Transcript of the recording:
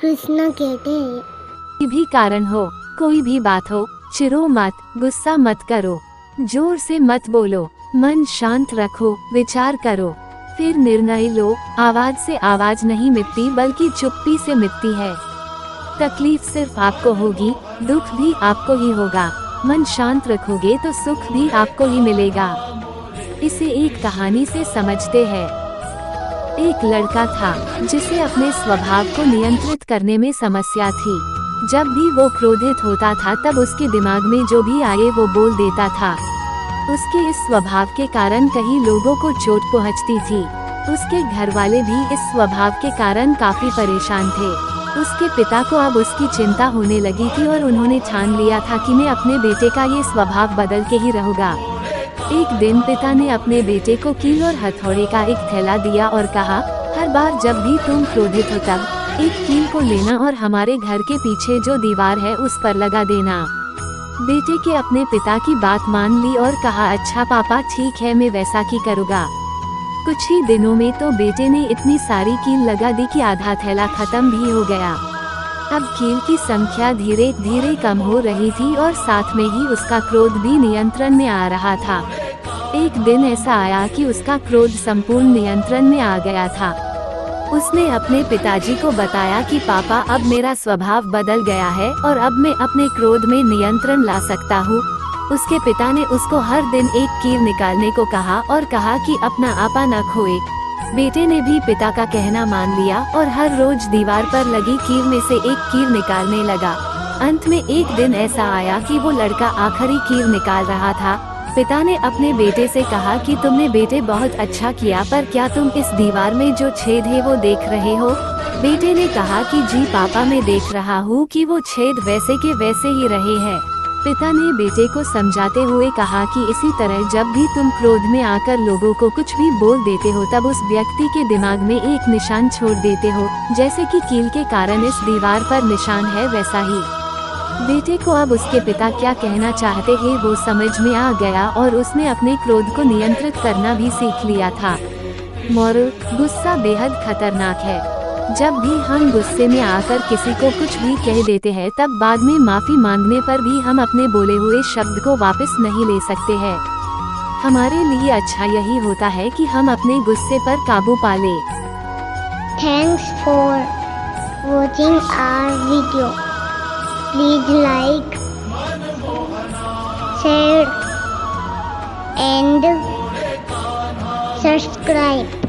कृष्ण कहते हैं। कोई भी कारण हो, कोई भी बात हो, चिढ़ो मत, गुस्सा मत करो, जोर से मत बोलो, मन शांत रखो, विचार करो, फिर निर्णय लो। आवाज से आवाज नहीं मिटती बल्कि चुप्पी से मिटती है। तकलीफ सिर्फ आपको होगी, दुख भी आपको ही होगा। मन शांत रखोगे तो सुख भी आपको ही मिलेगा। इसे एक कहानी से समझते हैं। एक लड़का था जिसे अपने स्वभाव को नियंत्रित करने में समस्या थी। जब भी वो क्रोधित होता था तब उसके दिमाग में जो भी आए वो बोल देता था। उसके इस स्वभाव के कारण कई लोगों को चोट पहुंचती थी। उसके घर वाले भी इस स्वभाव के कारण काफी परेशान थे। उसके पिता को अब उसकी चिंता होने लगी थी और उन्होंने ठान लिया था कि मैं अपने बेटे का ये स्वभाव बदल के ही रहूंगा। एक दिन पिता ने अपने बेटे को कील और हथौड़े का एक थैला दिया और कहा, हर बार जब भी तुम क्रोधित हो तब एक कील को लेना और हमारे घर के पीछे जो दीवार है उस पर लगा देना। बेटे के अपने पिता की बात मान ली और कहा, अच्छा पापा ठीक है, मैं वैसा ही करूँगा। कुछ ही दिनों में तो बेटे ने इतनी सारी कील लगा दी कि आधा थैला खत्म भी हो गया। अब कील की संख्या धीरे धीरे कम हो रही थी और साथ में ही उसका क्रोध भी नियंत्रण में आ रहा था। एक दिन ऐसा आया कि उसका क्रोध संपूर्ण नियंत्रण में आ गया था। उसने अपने पिताजी को बताया कि पापा अब मेरा स्वभाव बदल गया है और अब मैं अपने क्रोध में नियंत्रण ला सकता हूँ। उसके पिता ने उसको हर दिन एक कील निकालने को कहा और कहा कि अपना आपा न खोए। बेटे ने भी पिता का कहना मान लिया और हर रोज दीवार पर लगी कील में से एक कील निकालने लगा। अंत में एक दिन ऐसा आया कि वो लड़का आखिरी कील निकाल रहा था। पिता ने अपने बेटे से कहा कि तुमने बेटे बहुत अच्छा किया, पर क्या तुम इस दीवार में जो छेद है वो देख रहे हो? बेटे ने कहा कि जी पापा, मैं देख रहा हूँ कि वो छेद वैसे के वैसे ही रहे हैं। पिता ने बेटे को समझाते हुए कहा कि इसी तरह जब भी तुम क्रोध में आकर लोगों को कुछ भी बोल देते हो तब उस व्यक्ति के दिमाग में एक निशान छोड़ देते हो, जैसे कि कील के कारण इस दीवार पर निशान है वैसा ही। बेटे को अब उसके पिता क्या कहना चाहते हैं वो समझ में आ गया और उसने अपने क्रोध को नियंत्रित करना भी सीख लिया था। मोरल: गुस्सा बेहद खतरनाक है। जब भी हम गुस्से में आकर किसी को कुछ भी कह देते हैं तब बाद में माफी मांगने पर भी हम अपने बोले हुए शब्द को वापस नहीं ले सकते हैं। हमारे लिए अच्छा यही होता है कि हम अपने गुस्से पर काबू पा लें। Thanks for watching our video. Please like, share and subscribe.